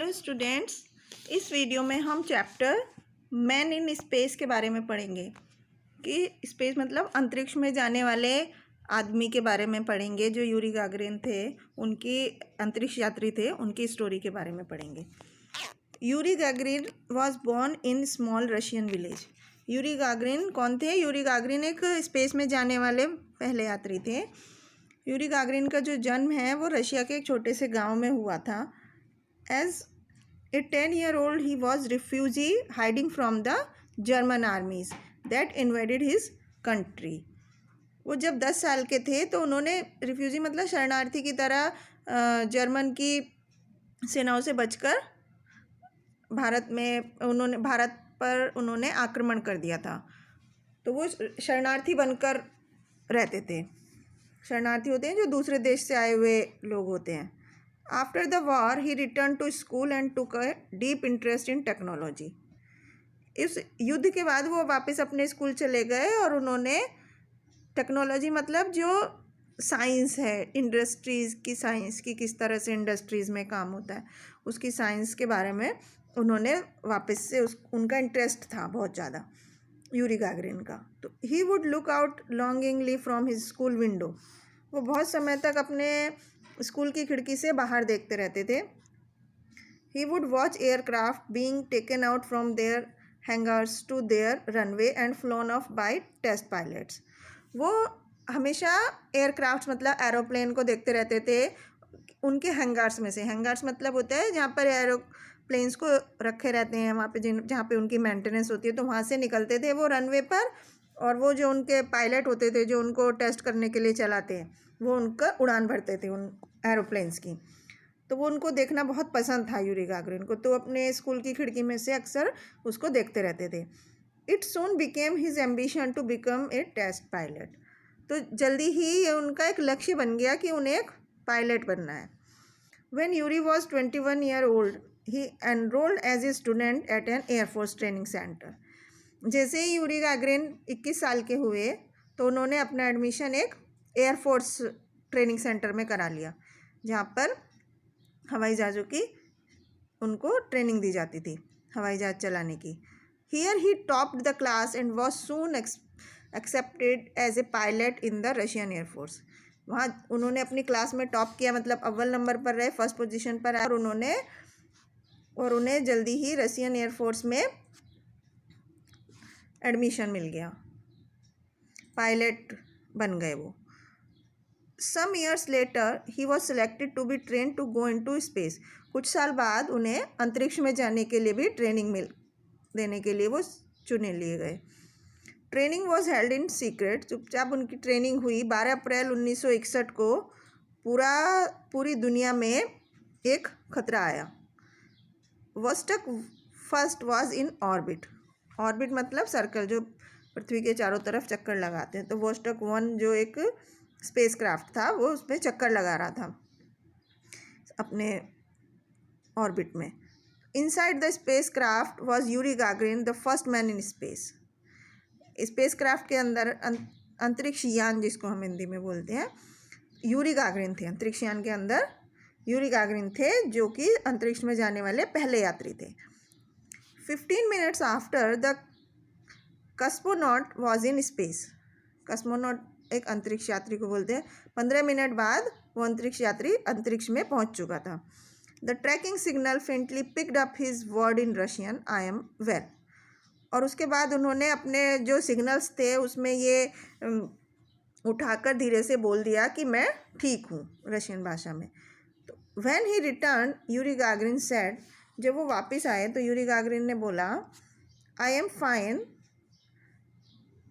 Hello students, इस video में हम चैप्टर मैन इन स्पेस के बारे में पढ़ेंगे कि स्पेस मतलब अंतरिक्ष में जाने वाले आदमी के बारे में पढ़ेंगे जो यूरी गागरिन थे, उनकी अंतरिक्ष यात्री थे, उनकी स्टोरी के बारे में पढ़ेंगे। Yuri Gagarin was born in small Russian village. Yuri Gagarin कौन थे? यूरी गागरिन एक स्पेस में जाने वाले पहले यात्री थे। यूरी गागरिन का जो जन्म है वो रशिया के एक छोटे से गांव में हुआ था। As a 10-year-old, he was refugee hiding from the German armies that invaded his country. वो जब 10 साल के थे तो उन्होंने रिफ्यूजी मतलब शरणार्थी की तरह जर्मन की सेनाओं से बचकर भारत पर उन्होंने आक्रमण कर दिया था। तो वो शरणार्थी बनकर रहते थे। शरणार्थी होते हैं जो दूसरे देश से आए हुए लोग होते हैं। After the war, he returned to school and took a deep interest in technology. इस युद्ध के बाद वो वापस अपने स्कूल चले गए और उन्होंने टेक्नोलॉजी मतलब जो साइंस है, इंडस्ट्रीज़ की साइंस की किस तरह से इंडस्ट्रीज़ में काम होता है उसकी साइंस के बारे में उन्होंने वापस से उनका इंटरेस्ट था बहुत ज़्यादा यूरी गागरिन का। तो he would look out longingly from his school window. वो बहुत समय तक अपने स्कूल की खिड़की से बाहर देखते रहते थे। He would watch aircraft being taken out from their hangars to their runway and flown off by test pilots. वो हमेशा एयरक्राफ्ट मतलब एरोप्लेन को देखते रहते थे उनके हैंगर्स में से। हैंगर्स मतलब होता है जहाँ पर एरोप्लेन्स को रखे रहते हैं, वहाँ पे जहाँ पे उनकी मेंटेनेंस होती है, तो वहाँ से निकलते थे वो रनवे पर। और वो जो उनके पायलट होते थे जो उनको टेस्ट करने के लिए चलाते हैं वो उनका उड़ान भरते थे उन एरोप्लेन्स की। तो वो उनको देखना बहुत पसंद था यूरी गागरिन को, तो अपने स्कूल की खिड़की में से अक्सर उसको देखते रहते थे। It soon became his ambition to become a test pilot. तो जल्दी ही ये उनका एक लक्ष्य बन गया कि उन्हें एक पायलट बनना है। When Yuri was 21 year old he enrolled as a student at an air force training centre. जैसे ही यूरी गागरिन 21 साल के हुए तो उन्होंने अपना एडमिशन एक एयरफोर्स ट्रेनिंग सेंटर में करा लिया जहाँ पर हवाई जहाज़ों की उनको ट्रेनिंग दी जाती थी, हवाई जहाज़ चलाने की। Here he topped the class and was soon accepted as a pilot in the Russian air force. वहाँ उन्होंने अपनी क्लास में टॉप किया, मतलब अव्वल नंबर पर रहे, फर्स्ट पोजीशन पर आए और उन्हें जल्दी ही रशियन एयरफोर्स में एडमिशन मिल गया, पायलट बन गए वो। Some years later, he was selected to be trained to go into space. कुछ साल बाद उन्हें अंतरिक्ष में जाने के लिए भी ट्रेनिंग देने के लिए वो चुने लिए गए। Training was held in secret. चुपचाप उनकी ट्रेनिंग हुई। 12 अप्रैल 1961 को पूरी दुनिया में एक खतरा आया। Vostok first was in orbit. Orbit मतलब सर्कल, जो पृथ्वी के चारों तरफ चक्कर लगाते हैं। तो वोस्टक 1 जो एक स्पेस क्राफ्ट था वो उस पर चक्कर लगा रहा था अपने ऑर्बिट में। Inside the space craft was Yuri Gagarin the first man in space. Space craft के अंदर अंतरिक्ष यान जिसको हम हिंदी में बोलते हैं, यूरी गागरिन थे। अंतरिक्ष यान के अंदर यूरी गागरिन थे जो कि अंतरिक्ष में जाने वाले पहले यात्री थे। 15 minutes after the cosmonaut was in space. Cosmonaut एक अंतरिक्ष यात्री को बोलते हैं। 15 मिनट बाद वो अंतरिक्ष यात्री अंतरिक्ष में पहुंच चुका था। The tracking signal faintly picked up his word in Russian, I am well. और उसके बाद उन्होंने अपने जो सिग्नल्स थे उसमें ये उठाकर धीरे से बोल दिया कि मैं ठीक हूँ, रशियन भाषा में। तो when he return Yuri Gagarin said, जब वो वापस आए तो यूरी गागरिन ने बोला, I am fine,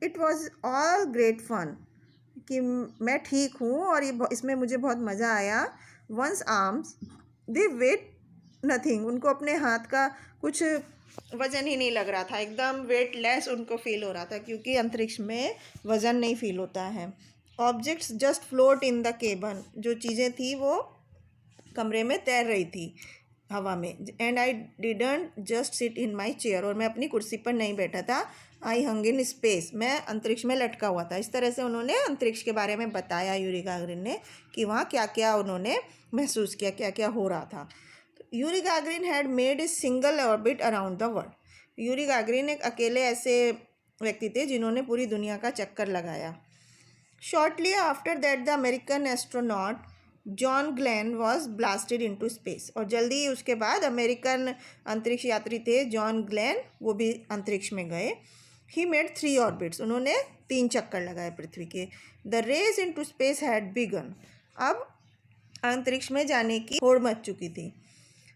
it was all great fun, कि मैं ठीक हूँ और इसमें मुझे बहुत मज़ा आया। वंस आर्म्स दे वेट नथिंग। उनको अपने हाथ का कुछ वज़न ही नहीं लग रहा था, एकदम वेटलेस उनको फील हो रहा था क्योंकि अंतरिक्ष में वज़न नहीं फील होता है। Objects just float in the केबन। जो चीज़ें थी वो कमरे में तैर रही थी हवा में। And I didn't just sit in my chair. और मैं अपनी कुर्सी पर नहीं बैठा था। आई हंग इन स्पेस। मैं अंतरिक्ष में लटका हुआ था। इस तरह से उन्होंने अंतरिक्ष के बारे में बताया यूरी गागरिन ने कि वहाँ क्या क्या उन्होंने महसूस किया, क्या क्या हो रहा था। Yuri Gagarin had made a single orbit around the world. Yuri Gagarin एक अकेले ऐसे व्यक्ति थे जिन्होंने पूरी दुनिया का चक्कर लगाया. Shortly after that the American astronaut John Glenn was blasted into space. और जल्दी ही उसके बाद अमेरिकन अंतरिक्ष यात्री थे जॉन ग्लेन, वो भी अंतरिक्ष में गए. He made 3 orbits. उन्होंने 3 चक्कर लगाए पृथ्वी के. The race into space had begun. अब अंतरिक्ष में जाने की होड़ मच चुकी थी.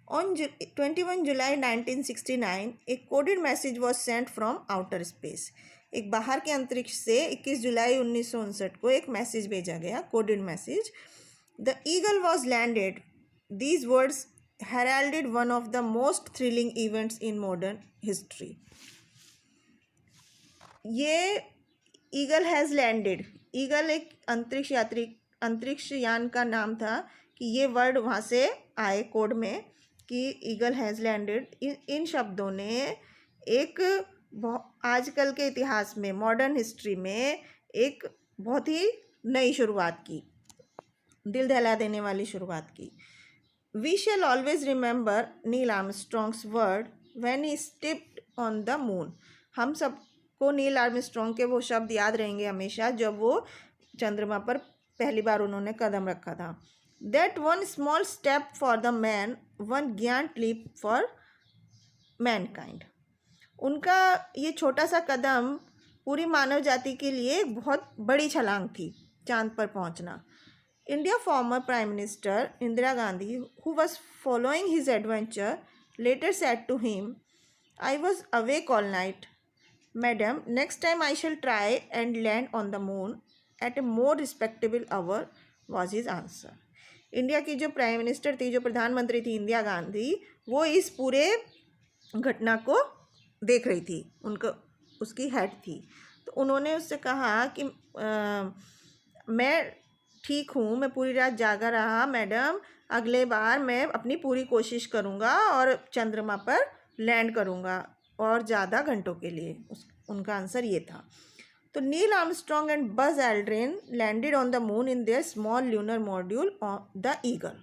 On 21 जुलाई 1969 एक coded message was sent from outer space. एक बाहर के अंतरिक्ष से 21 जुलाई 1959 को एक मैसेज भेजा गया, coded message. The eagle was landed. These words heralded one of the most thrilling events in modern history. ये ईगल हैज़ लैंडेड. ईगल एक अंतरिक्ष यान का नाम था कि ये वर्ड वहाँ से आए कोड में कि ईगल हैज़ लैंडेड. इन शब्दों ने एक आजकल के इतिहास में, मॉडर्न हिस्ट्री में एक बहुत ही नई शुरुआत की, दिल दहला देने वाली शुरुआत की. We shall always remember Neil Armstrong's word when he stepped on the moon. हम सबको नील आर्मस्ट्रॉन्ग के वो शब्द याद रहेंगे हमेशा जब वो चंद्रमा पर पहली बार उन्होंने कदम रखा था. That one small step for the man, one giant leap for mankind. उनका ये छोटा सा कदम पूरी मानव जाति के लिए एक बहुत बड़ी छलांग थी, चांद पर पहुंचना. India former Prime Minister Indira Gandhi, who was following his adventure, later said to him, "I was awake all night. Madam, next time I shall try and land on the moon at a more respectable hour," was his answer. India की जो prime minister थी, जो प्रधानमंत्री थी इंदिरा गांधी, वो इस पूरे घटना को देख रही थी, उनको उसकी हेड थी. तो उन्होंने उससे कहा कि मैं ठीक हूँ, मैं पूरी रात जागा रहा मैडम, अगले बार मैं अपनी पूरी कोशिश करूँगा और चंद्रमा पर लैंड करूँगा और ज़्यादा घंटों के लिए. उनका आंसर ये था. तो Neil Armstrong and Buzz Aldrin landed on the moon in their small lunar module the eagle.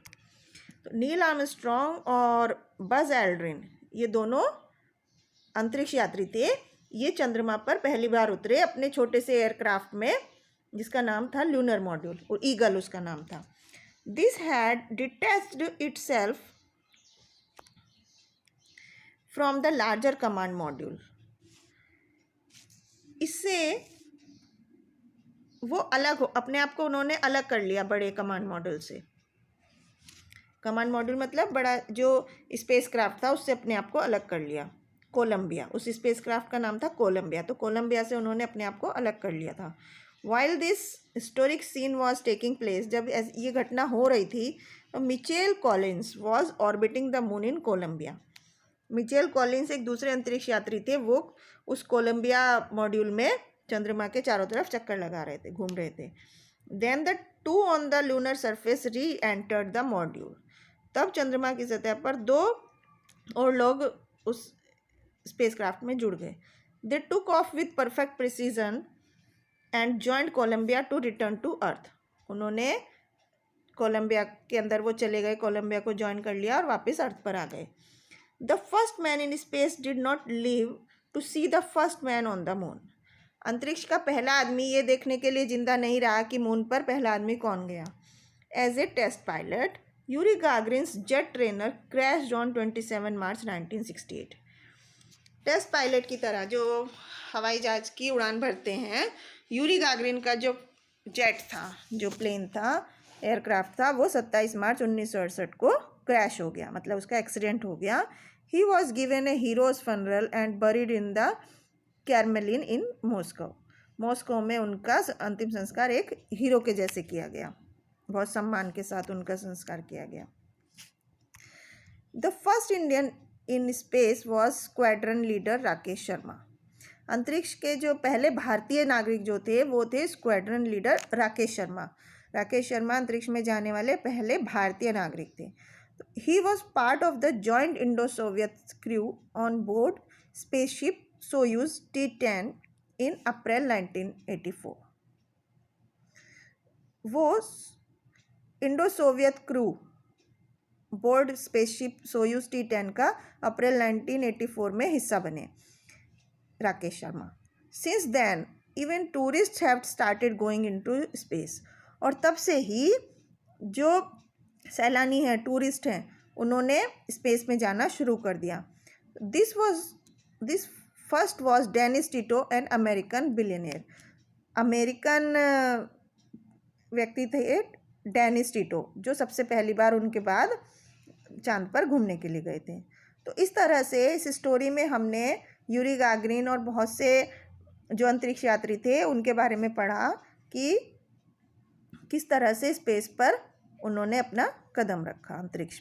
तो नील आर्मस्ट्रॉन्ग और बज एल्ड्रिन ये दोनों अंतरिक्ष यात्री थे. ये चंद्रमा पर पहली बार उतरे अपने छोटे से एयरक्राफ्ट में, जिसका नाम था ल्यूनर मॉड्यूल, और ईगल उसका नाम था. This had detached itself from the larger command module. इससे वो अलग हो, अपने आप को उन्होंने अलग कर लिया बड़े कमांड मॉड्यूल से. कमांड मॉड्यूल मतलब बड़ा जो स्पेसक्राफ्ट था उससे अपने आप को अलग कर लिया. कोलंबिया, उस स्पेसक्राफ्ट का नाम था कोलंबिया. तो कोलंबिया से उन्होंने अपने आप को अलग कर लिया था. While this historic scene was taking place, जब ये घटना हो रही थी, Mitchell Collins was orbiting the moon in Columbia. Mitchell Collins एक दूसरे अंतरिक्ष यात्री थे, वो उस कोलंबिया मॉड्यूल में चंद्रमा के चारों तरफ चक्कर लगा रहे थे, घूम रहे थे. Then the two on the lunar surface re-entered the module. तब चंद्रमा की सतह पर 2 और लोग उस स्पेसक्राफ्ट में जुड़ गए. They took off with perfect precision and joined Columbia to return to Earth. उन्होंने कोलंबिया के अंदर वो चले गए, कोलंबिया को ज्वाइन कर लिया और वापस अर्थ पर आ गए. The first man in space did not live to see the first man on the moon. अंतरिक्ष का पहला आदमी ये देखने के लिए जिंदा नहीं रहा कि मून पर पहला आदमी कौन गया. As a test pilot, Yuri Gagarin's jet trainer crashed on 27 March 1968. Test pilot की तरह जो हवाई जहाज की उड़ान भरते हैं, यूरी गागरिन का जो जेट था, जो प्लेन था, एयरक्राफ्ट था, वो 27 मार्च 1968 को क्रैश हो गया, मतलब उसका एक्सीडेंट हो गया. He was given a hero's funeral and buried in the Kremlin in Moscow. Moscow में उनका अंतिम संस्कार एक हीरो के जैसे किया गया, बहुत सम्मान के साथ उनका संस्कार किया गया. The first Indian in space was squadron leader Rakesh Sharma. अंतरिक्ष के जो पहले भारतीय नागरिक जो थे वो थे स्क्वाड्रन लीडर राकेश शर्मा. राकेश शर्मा अंतरिक्ष में जाने वाले पहले भारतीय नागरिक थे. He was part of the joint Indo Soviet crew on board spaceship Soyuz T-10 in April 1984. वो Indo Soviet crew board spaceship Soyuz T10 का अप्रैल 1984 में हिस्सा बने। Rakesh Sharma. Since then even tourist have started going into space, और तब से ही जो सैलानी हैं, टूरिस्ट हैं, उन्होंने स्पेस में जाना शुरू कर दिया। This first was Dennis Tito, an American billionaire. American व्यक्ति थे डेनिस टिटो, जो सबसे पहली बार उनके बाद चांद पर घूमने के लिए गए थे। तो इस तरह से इस स्टोरी में हमने यूरी गागरिन और बहुत से जो अंतरिक्ष यात्री थे उनके बारे में पढ़ा कि किस तरह से स्पेस पर उन्होंने अपना कदम रखा अंतरिक्ष में।